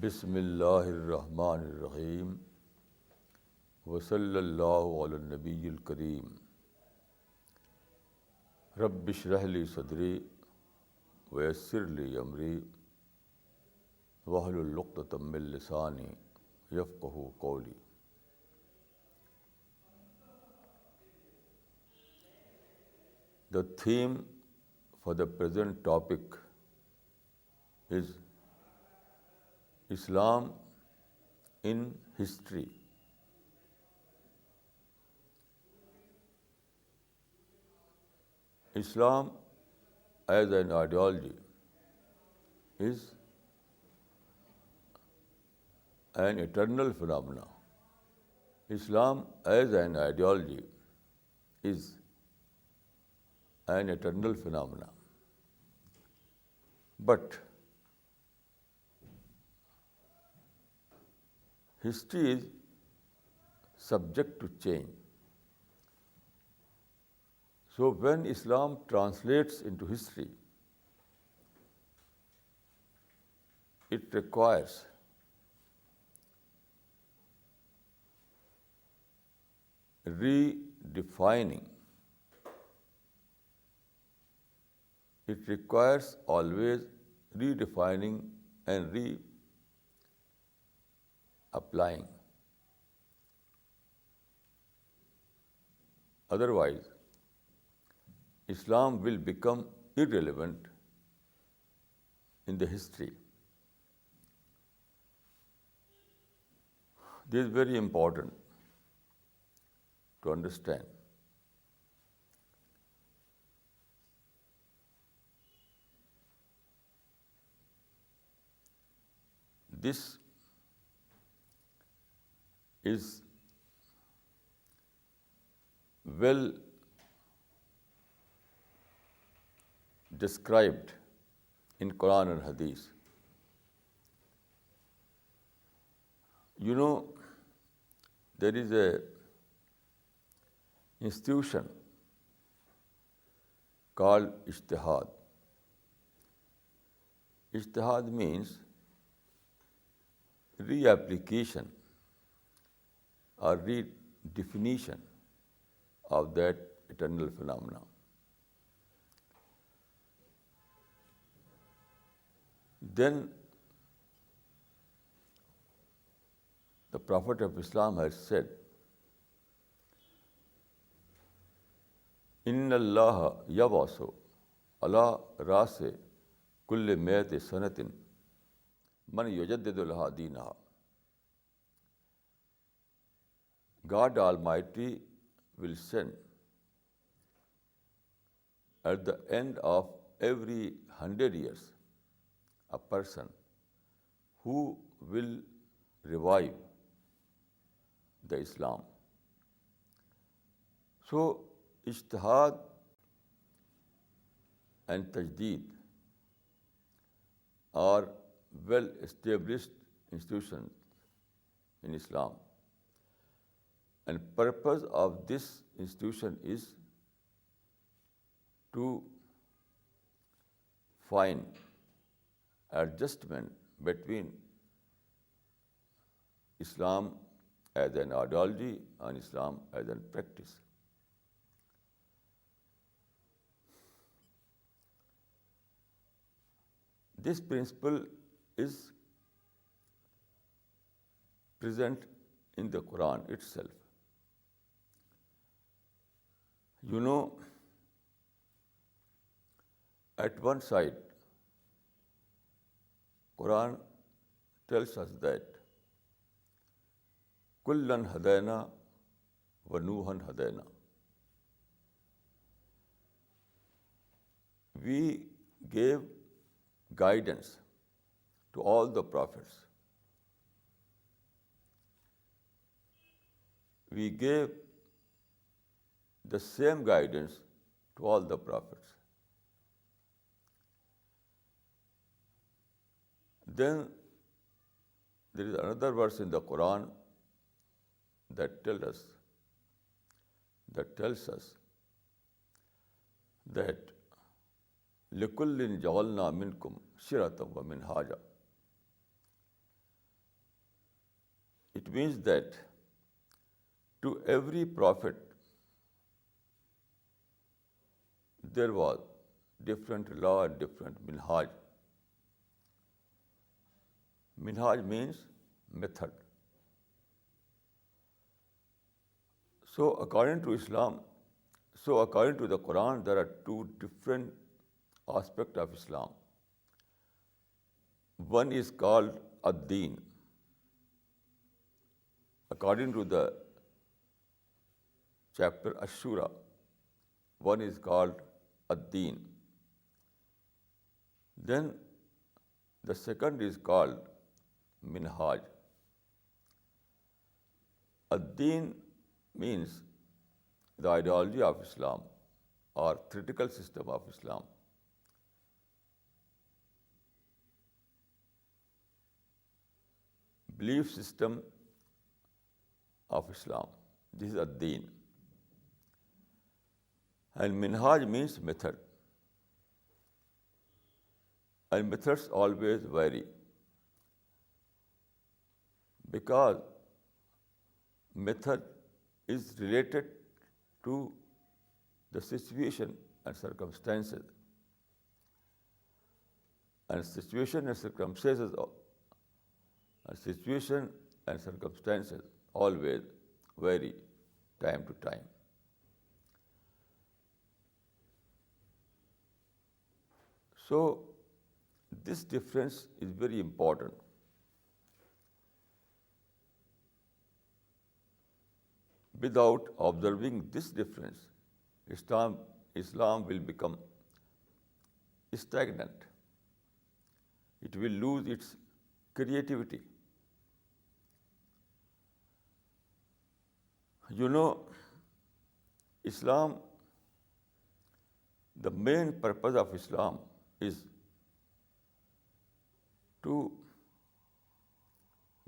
بسم اللہ الرحمن الرحیم وصلی اللہ علی النبی الکریم رب اشرح لی صدری ویسر لی امری واحلل عقدۃ من لسانی یفقہوا قولی. The theme for the present topic is Islam in history. Islam as an ideology is an eternal phenomenon. Islam as an ideology is an eternal phenomenon. But history is subject to change. So when Islam translates into history, it requires redefining. It requires always redefining and reapplying. Otherwise, Islam will become irrelevant in the history. This is very important to understand. This is well described in Quran and Hadith. You know, there is a institution called ijtihad. Ijtihad means reapplication or redefinition of that eternal phenomenon. Then the Prophet of Islam has said, إِنَّ اللَّهَ يَبْعَثُ عَلَى رَأْسِ كُلِّ مِئَةِ سَنَةٍ مَنْ يُجَدِّدُ لَهَا دِينَهَا. God Almighty will send at the end of every 100 years a person who will revive the Islam. So, ijtihad and tajdeed are well-established institutions in Islam. And purpose of this institution is to find adjustment between Islam as an ideology and Islam as a practice. This principle is present in the Quran itself. You know, at one side, Quran tells us that kullan hadayna wa nuhan hadayna. We gave guidance to all the prophets. We gave the same guidance to all the prophets. Then there is another verse in the Quran that tells us that لِكُلٍّ جَعَلْنَا مِنْكُمْ شِرَةً وَمِنْهَاجًا. It means that to every prophet there was different law and different minhaj. Minhaj means method. So according to the Quran, there are two different aspects of Islam. One is called ad-Din. According to the chapter Ash-Shura, one is called ad-Din. Then the second is called minhaj. Ad-Din means the ideology of Islam or theoretical system of Islam. Belief system of Islam. This is ad-Din. And minhaj means method. And methods always vary, because method is related to the situation and circumstances. And situation and circumstances always vary time to time. So this difference is very important. Without observing this difference, Islam will become stagnant. It will lose its creativity. You know, Islam, the main purpose of Islam is to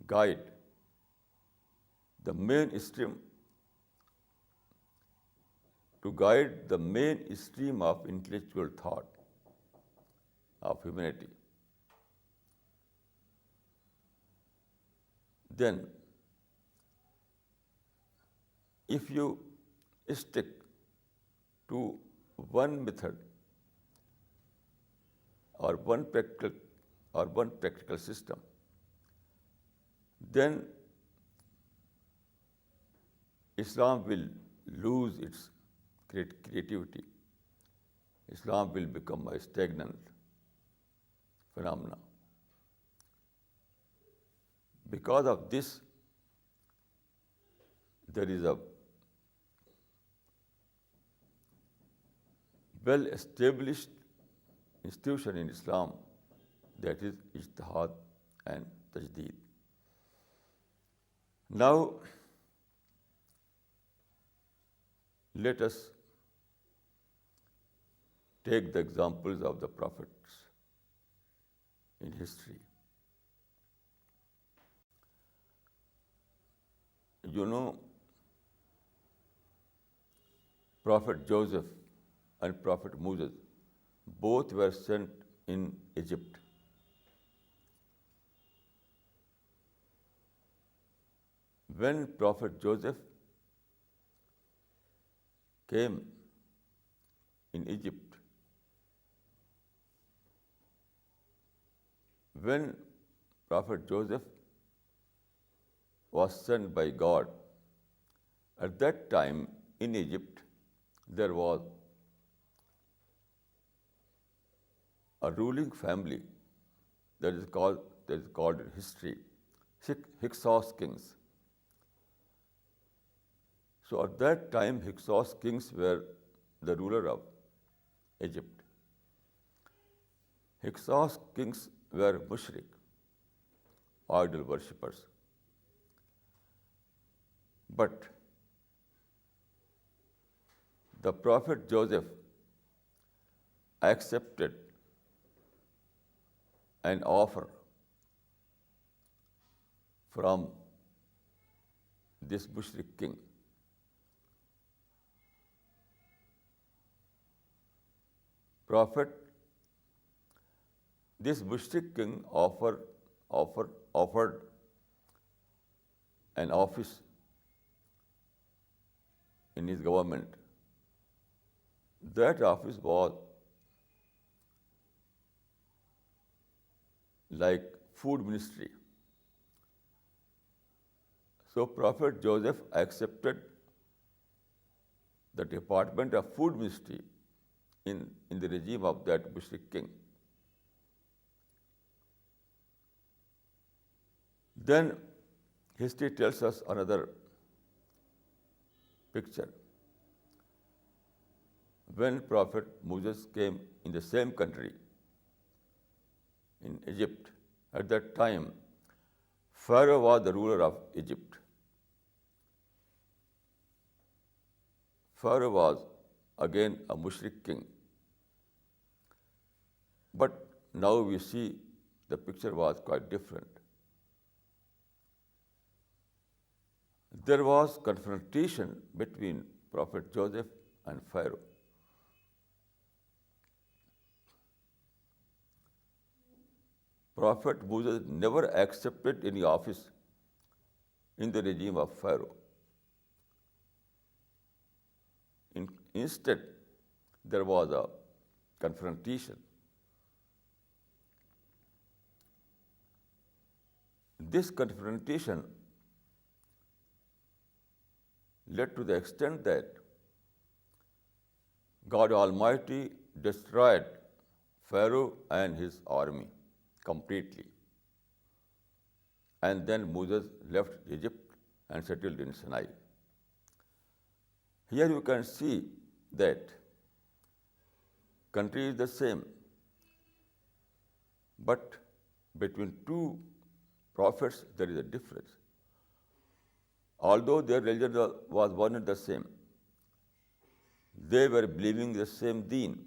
guide the mainstream of intellectual thought of humanity. Then, if you stick to one method or one practical system, then Islam will lose its creativity. Islam will become a stagnant phenomena. Because of this, there is a well-established institution in Islam, that is ijtihad and tajdeed. Now, let us take the examples of the prophets in history. You know, Prophet Joseph and Prophet Moses both were sent in Egypt. When Prophet Joseph came in Egypt, when Prophet Joseph was sent by God, at that time in Egypt there was a ruling family that is called in history Hyksos kings. So at that time Hyksos kings were the ruler of Egypt. Hyksos kings were mushrik, idol worshippers. But the Prophet Joseph accepted an offer from this mushrik king. This mushrik king offered an office in his government. That office was like food ministry. So Prophet Joseph accepted the department of food ministry in the regime of that Mushrik king. Then history tells us another picture. When Prophet Moses came in the same country, in Egypt, at that time, Pharaoh was the ruler of Egypt. Pharaoh was again a Mushrik king. But now we see the picture was quite different. There was confrontation between Prophet Joseph and Pharaoh. Prophet Moses never accepted any office in the regime of Pharaoh. Instead, there was a confrontation. This confrontation led to the extent that God Almighty destroyed Pharaoh and his army completely. And then Moses left Egypt and settled in Sinai. Here you can see that country is the same, but between two prophets there is a difference. Although their religion was one and the same, they were believing the same deen.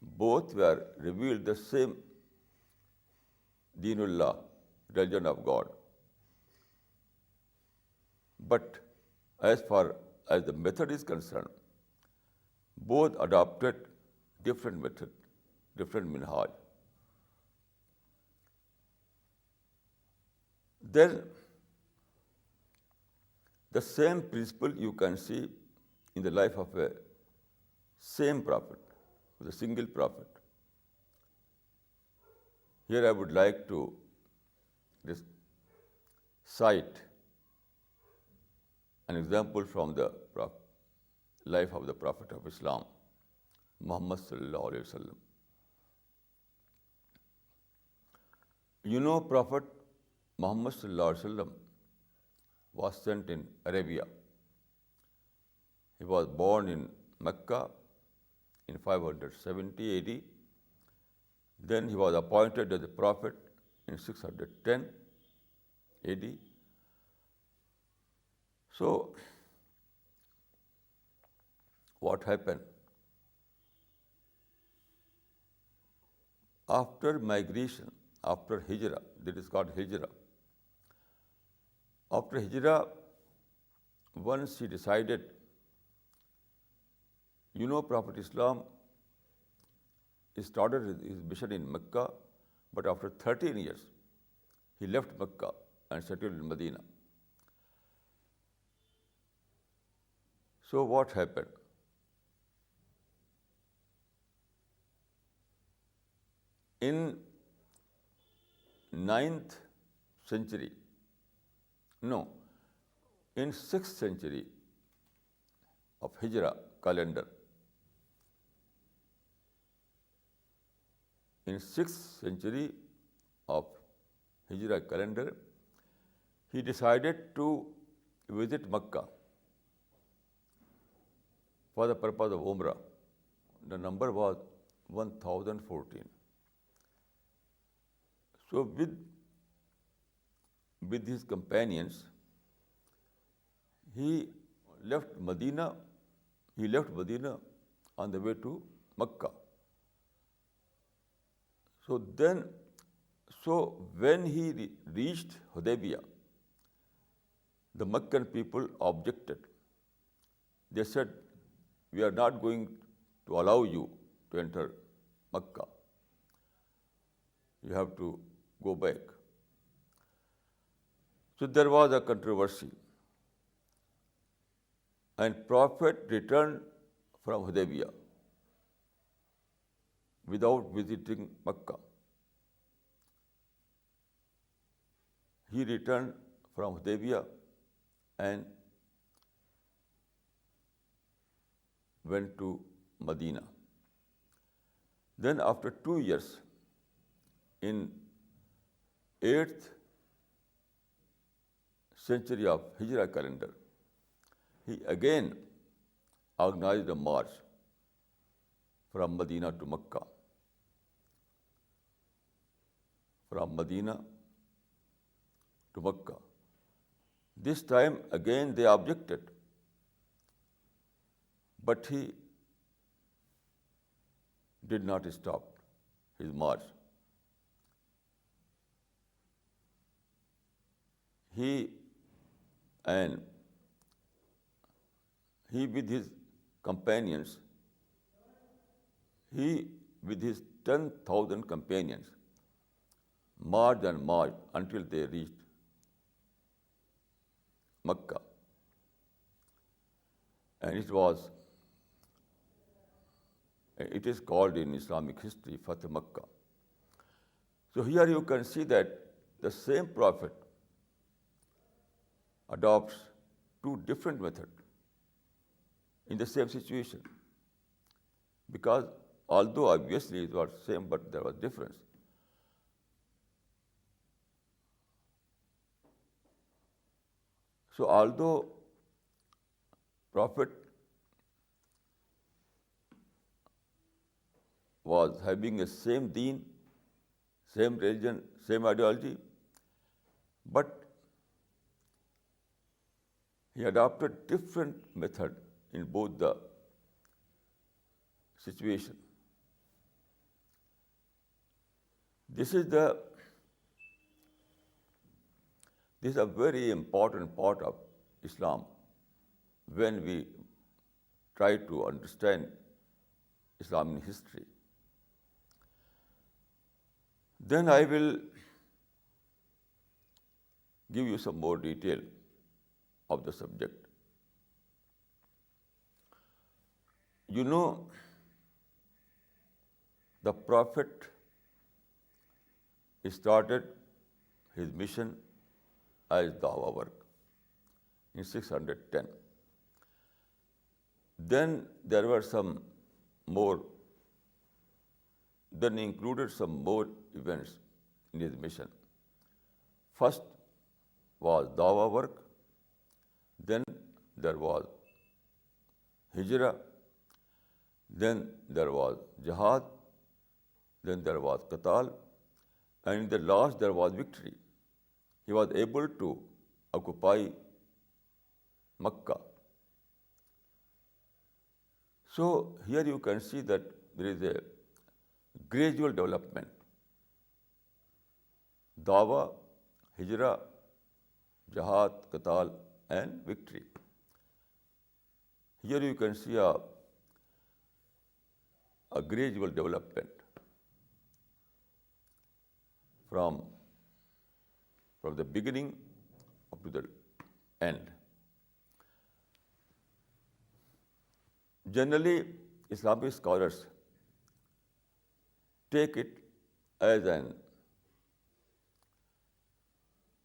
Both were revealed the same Deenullah, religion of God. But as far as the method is concerned, both adopted different method, different minhaj. Then the same principle you can see in the life of a same prophet, the single prophet. Here I would like to cite an example from the life of the Prophet of Islam, Muhammad sallallahu alaihi wasallam. You know, Prophet Muhammad sallallahu alaihi wasallam was sent in Arabia. He was born in Mecca in 570 AD. Then he was appointed as a prophet in 610 AD. So, what happened? After migration, after Hijrah, that is called Hijrah. After Hijrah, once he decided, you know, Prophet Islam started his mission in Mecca, but after 13 years, he left Mecca and settled in Medina. So what happened? In 9th century, no, in 6th century of Hijrah calendar, in 6th century of Hijrah calendar, he decided to visit Mecca for the purpose of Umrah. The number was 1014. So with his companions, he left Medina on the way to Mecca. So when he reached Hudaybiyah, the Meccan people objected. They said, "We are not going to allow you to enter Mecca. You have to go back." So there was a controversy, and Prophet returned from Hudaybiyah without visiting Mecca. He returned from Hudaybiyah and went to Medina. Then after 2 years, in 8th century of Hijra calendar, he again organized a march from Medina to Mecca. From Medina to Mecca. This time again they objected, but he did not stop his march. He with his companions, he with his 10,000 companions marched and marched until they reached Mecca. And it is called in Islamic history Fateh Mecca. So here you can see that the same prophet adopts two different methods in the same situation. Because although obviously it was same, but there was difference. So although Prophet was having the same deen, same religion, same ideology, but he adopted different method in both the situation. This is a very important part of Islam when we try to understand Islamic history. Then I will give you some more detail of the subject. You know, the Prophet started his mission as dawah work in 610. Then there were then he included some more events in his mission. First was dawah work, then there was hijrah, then there was jihad, then there was qital, and in the last there was victory. He was able to occupy Mecca. So here you can see that there is a gradual development. Dawah, hijrah, jihad, qital, and victory. Here you can see a gradual development from the beginning up to the end. Generally, Islamic scholars take it as an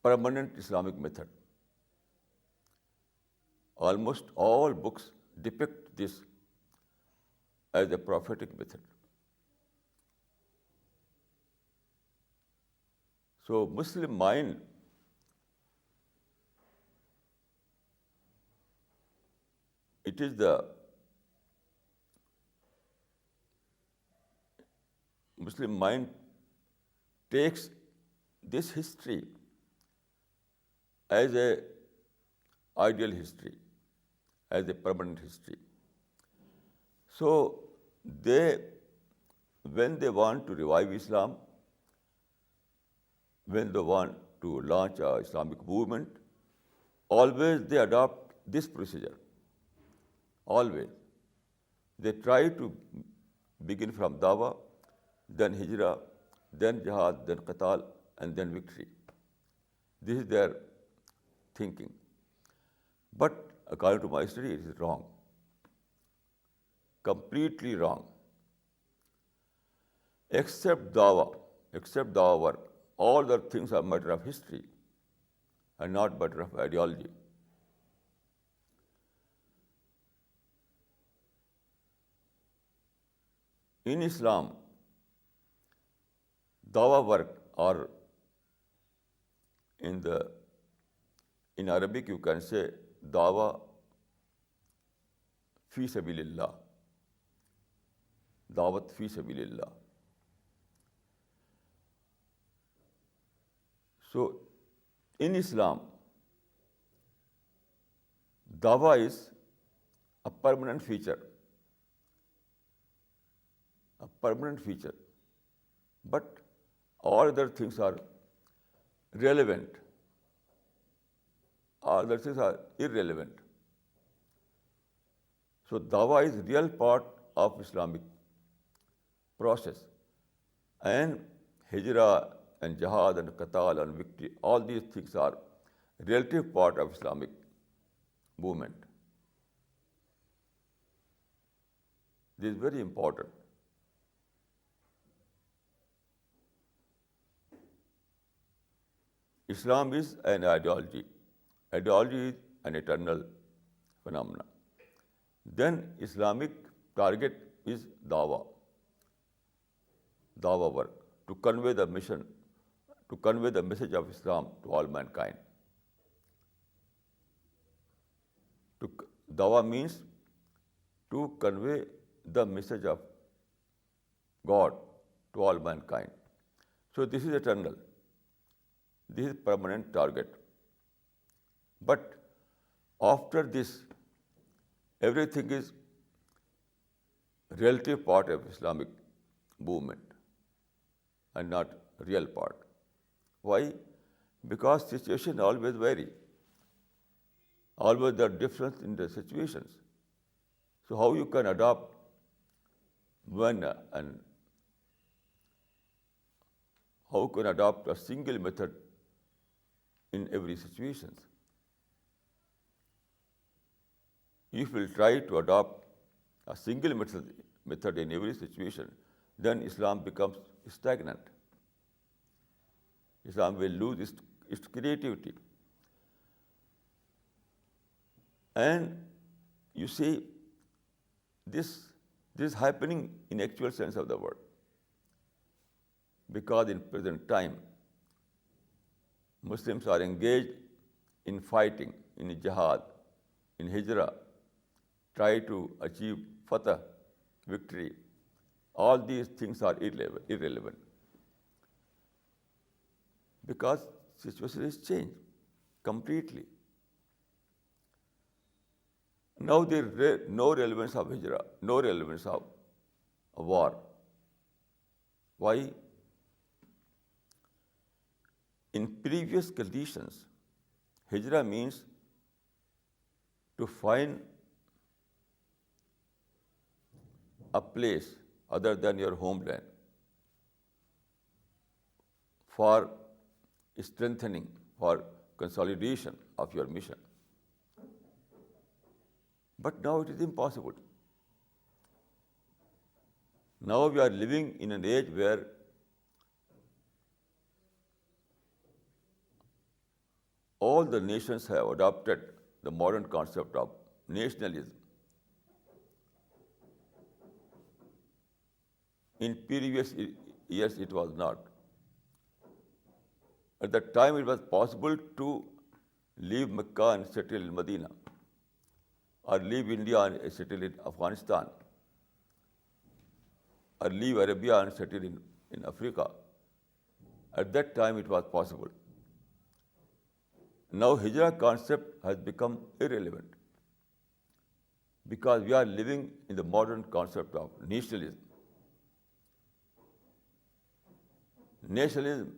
permanent Islamic method. Almost all books depict this as a prophetic method. So Muslim mind Muslim mind takes this history as a ideal history, as a permanent history. So when they want to revive Islam, when they want to launch an Islamic movement, always they adopt this procedure. Always. They try to begin from dawah, then hijrah, then jihad, then qital, and then victory. This is their thinking. But according to my study, it is wrong. Completely wrong. Except dawa work, all the things are matter of history and not matter of ideology. In Islam, dawa work, or in Arabic you can say dawa fi sabilillah, dawat fi sabilillah. So in Islam, dawa is a permanent feature, but all other things are relevant, all other things are irrelevant. So dawa is real part of Islamic process, and hijrah and jihad and qital and victory, all these things are relative part of Islamic movement. This is very important. Islam is an ideology. Ideology is an eternal phenomenon. Then Islamic target is dawa work, to convey the mission, to convey the message of Islam to all mankind. Dawa means to convey the message of God to all mankind. So this is eternal. This is permanent target. But after this, everything is relative part of Islamic movement and not real part. Why? Because situations always vary. Always there are difference in the situations. So how you can adopt one and how you can adopt a single method in every situation? If we try to adopt a single method in every situation, then Islam becomes stagnant. Islam will lose its creativity. And you see, this is happening in actual sense of the word. Because in present time, Muslims are engaged in fighting, in jihad, in hijrah, try to achieve fatah, victory. All these things are irrelevant. Because situation is changed completely. Now there is no relevance of hijrah, no relevance of war. Why? In previous conditions, hijrah means to find a place other than your homeland for strengthening, for consolidation of your mission. But now it is impossible. Now we are living in an age where all the nations have adopted the modern concept of nationalism. In previous years, it was not. At that time, it was possible to leave Mecca and settle in Medina, or leave India and settle in Afghanistan, or leave Arabia and settle in Africa. At that time, it was possible. Now, hijrah concept has become irrelevant because we are living in the modern concept of nationalism. Nationalism,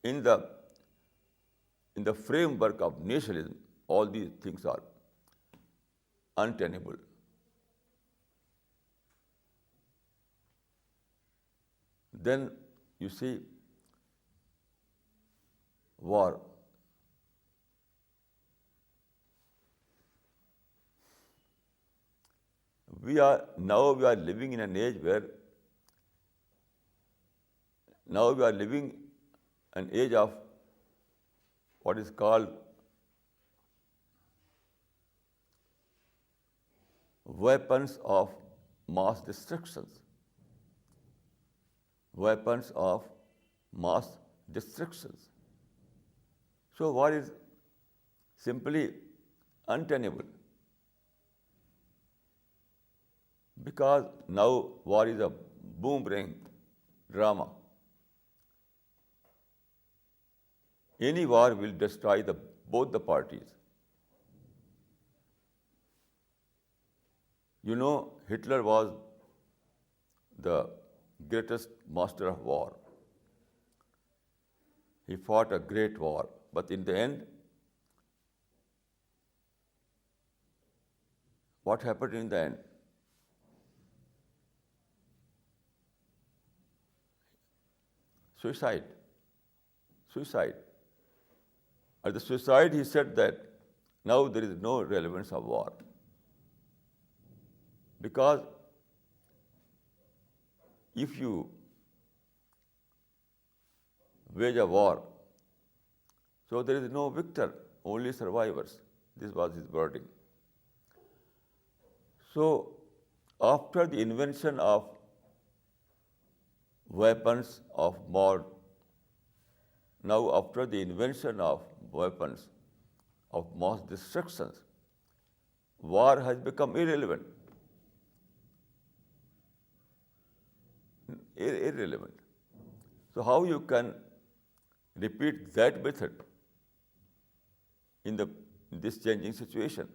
in the framework of nationalism, all these things are untenable. Then you see war. we are living in an age where now we are living an age of what is called weapons of mass destructions. Weapons of mass destructions. So war is simply untenable, because now war is a boomerang drama. Any war will destroy both the parties. You know, Hitler was the greatest master of war. He fought a great war, but in the end, what happened in the end? Suicide. Suicide. At the suicide, he said that now there is no relevance of war. Because if you wage a war, so there is no victor, only survivors. This was his wording. So, after the invention of weapons of war, now after the invention of weapons of mass destructions, war has become irrelevant. Irrelevant. So how you can repeat that method in this changing situation?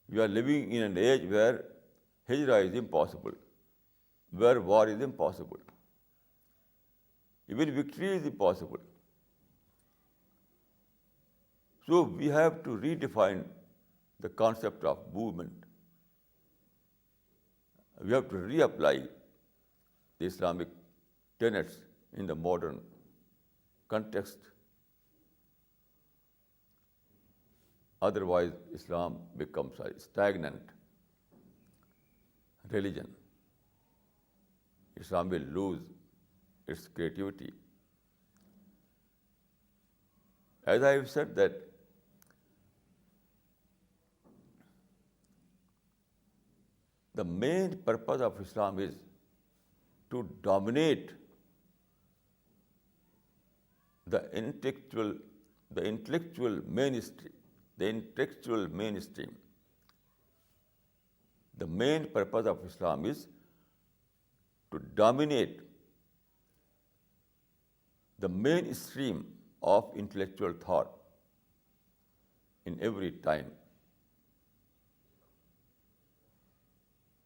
We are living in an age where hijrah is impossible, where war is impossible. Even victory is impossible. So we have to redefine the concept of movement. We have to reapply the Islamic tenets in the modern context. Otherwise, Islam becomes a stagnant religion. Islam will lose its creativity. As I have said that the main purpose of Islam is to dominate the intellectual mainstream. The main purpose of Islam is to dominate the mainstream of intellectual thought in every time.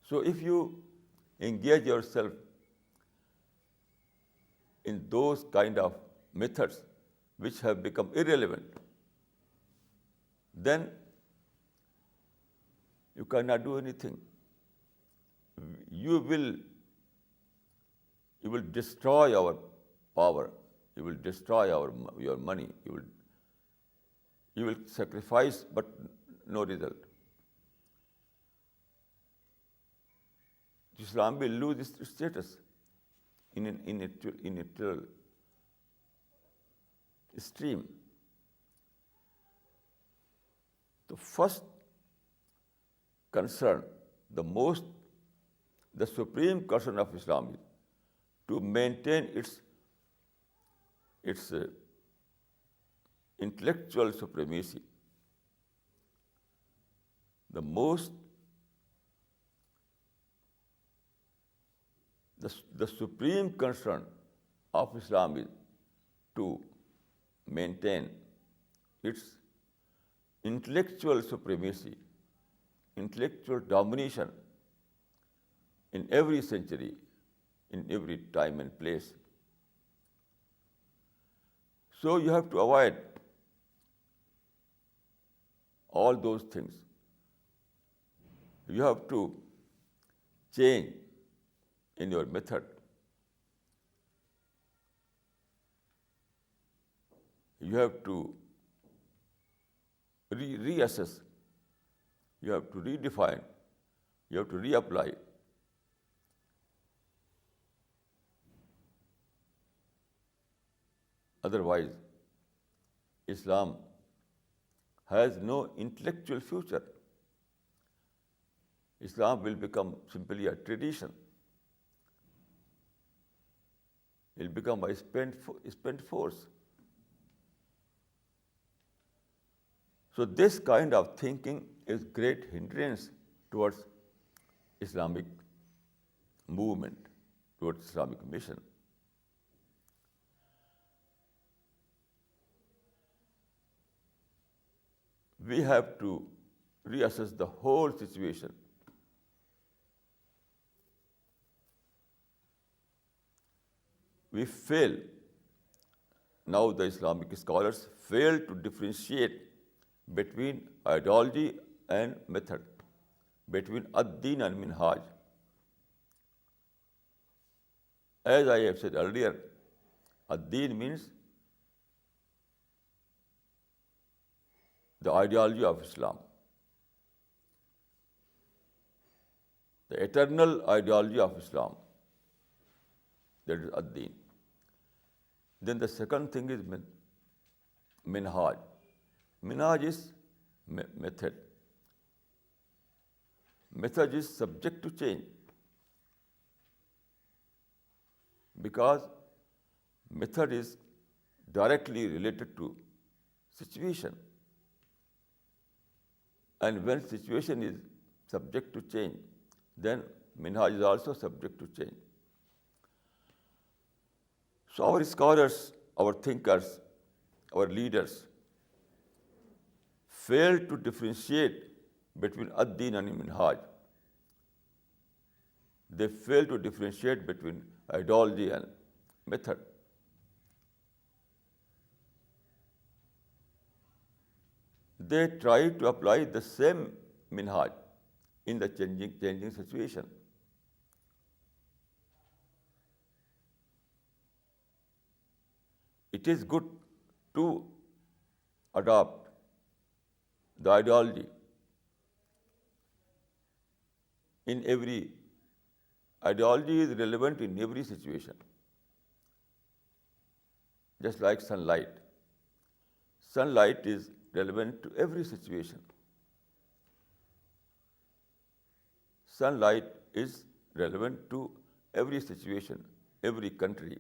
So if you engage yourself in those kind of methods which have become irrelevant, then you cannot do anything. You will destroy our power. You will destroy your money. You will sacrifice, but no result. Islam will lose its status in its stream. The first concern, the supreme concern of Islam is to maintain its intellectual supremacy. The supreme concern of Islam is to maintain its intellectual supremacy, intellectual domination in every century, in every time and place. So you have to avoid all those things. You have to change in your method. You have to reassess You have to redefine, you have to reapply. Otherwise, Islam has no intellectual future. Islam will become simply a tradition. It will become a spent force. So this kind of thinking is great hindrance towards Islamic movement, towards Islamic mission. We have to reassess the whole situation. We fail. Now the Islamic scholars fail to differentiate between ideology and method, between ad-din and minhaj. As I have said earlier, ad-din means the ideology of Islam, the eternal ideology of Islam. That is ad-din. Then the second thing is minhaj. Minhaj is method. Method is subject to change because method is directly related to situation. And when situation is subject to change, then minhaj is also subject to change. So our scholars, our thinkers, our leaders fail to differentiate between ad-din and minhaj. They fail to differentiate between ideology and method. They try to apply the same minhaj in the changing situation. It is good to adopt the ideology in every. Ideology is relevant in every situation. Just like sunlight. Sunlight is relevant to every situation. Sunlight is relevant to every situation, every country,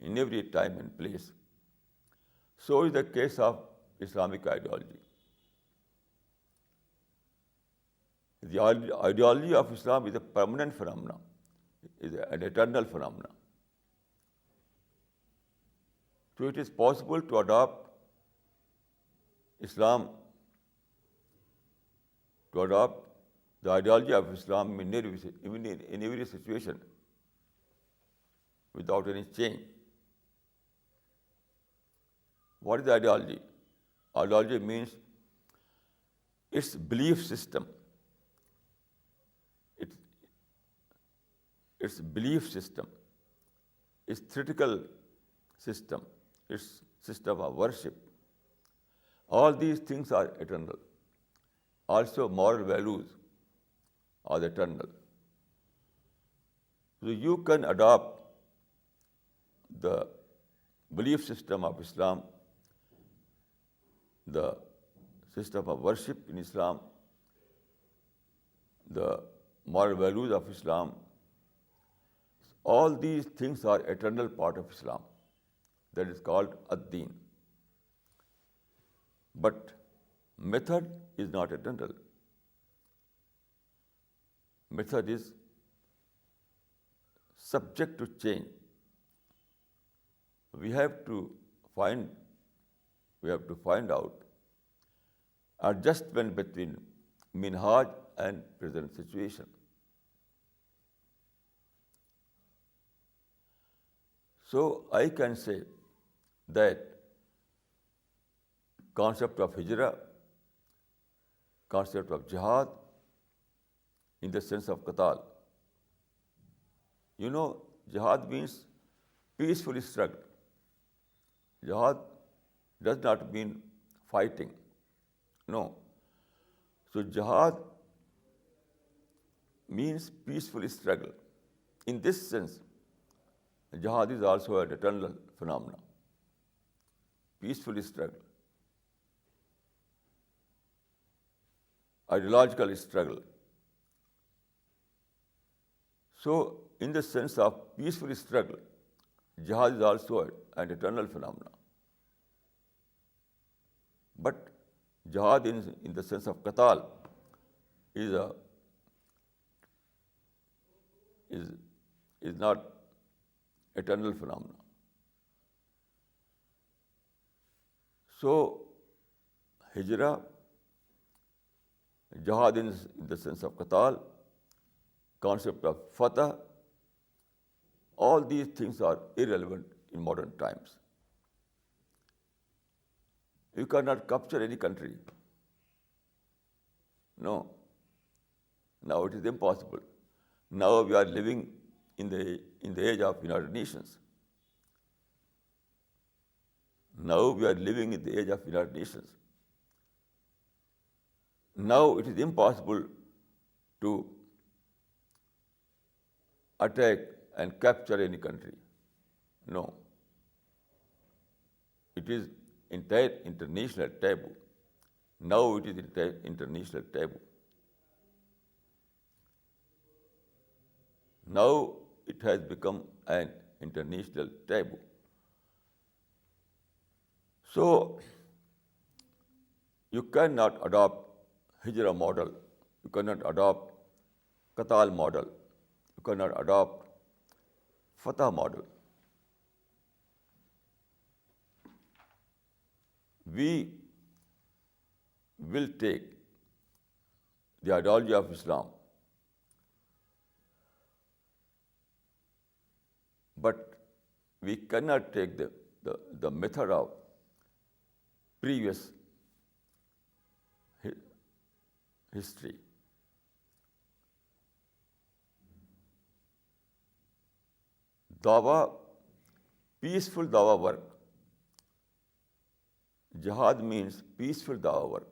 in every time and place. So is the case of Islamic ideology. The ideology of Islam is a permanent phenomenon, is an eternal phenomenon. So it is possible to adopt Islam, to adopt the ideology of Islam in every situation without any change. What is the ideology? Ideology means its belief system. Its belief system, its theoretical system, its system of worship. All these things are eternal. Also, moral values are eternal. So you can adopt the belief system of Islam, the system of worship in Islam, the moral values of Islam. All these things are eternal part of Islam. That is called ad-din. But method is not eternal. Method is subject to change. We have to find out adjustment between minhaj and present situation. So I can say that concept of hijrah, concept of jihad, in the sense of qital. You know, jihad means peaceful struggle. Jihad does not mean fighting. No. So jihad means peaceful struggle. In this sense, jihad is also an eternal phenomenon. Peaceful struggle, ideological struggle. So, in the sense of peaceful struggle, jihad is also an eternal phenomenon. But jihad in the sense of qatal is not eternal phenomenon. So, hijrah, jihad in the sense of qatal, concept of fatah, all these things are irrelevant in modern times. You cannot capture any country. No. Now it is impossible. Now we are living in the age of United Nations. Now we are living in the age of United Nations. Now it is impossible to attack and capture any country. No. It is entire international taboo. Now it is international taboo. Now it has become an international taboo. So, you cannot adopt hijrah model, you cannot adopt qatal model, you cannot adopt fatah model. We will take the ideology of Islam, but we cannot take the method of previous history. Dawa, peaceful dawa work. Jihad means peaceful dawa work.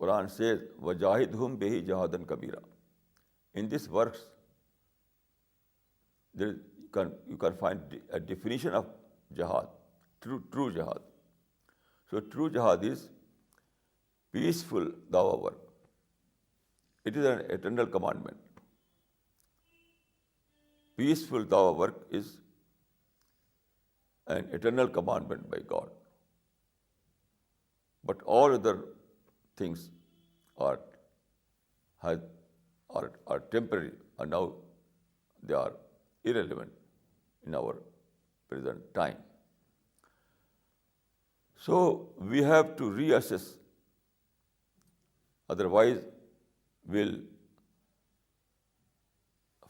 Quran says, وَجَاهِدْهُمْ بِهِ جَهَادًا كَبِيرًا. In this verse, you can find a definition of jihad, true jihad. So true jihad is peaceful dawa work. It is an eternal commandment. Peaceful dawa work is an eternal commandment by God. But all other things are temporary, and now they are irrelevant in our present time. So we have to reassess, otherwise we'll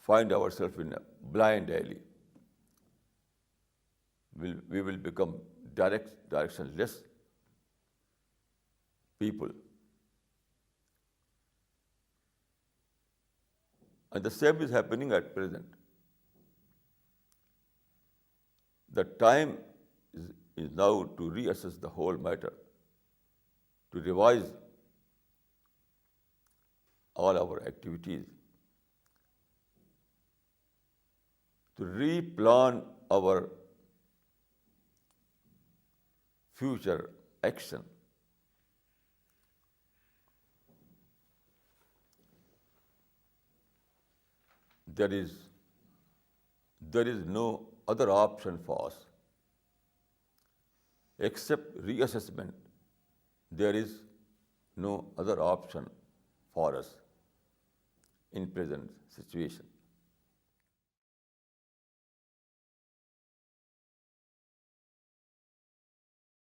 find ourselves in a blind alley. We will become directionless people. And the same is happening at present. The time is now to reassess the whole matter, to revise all our activities, to replan our future action. There is no other option for us except reassessment. There is no other option for us in present situation.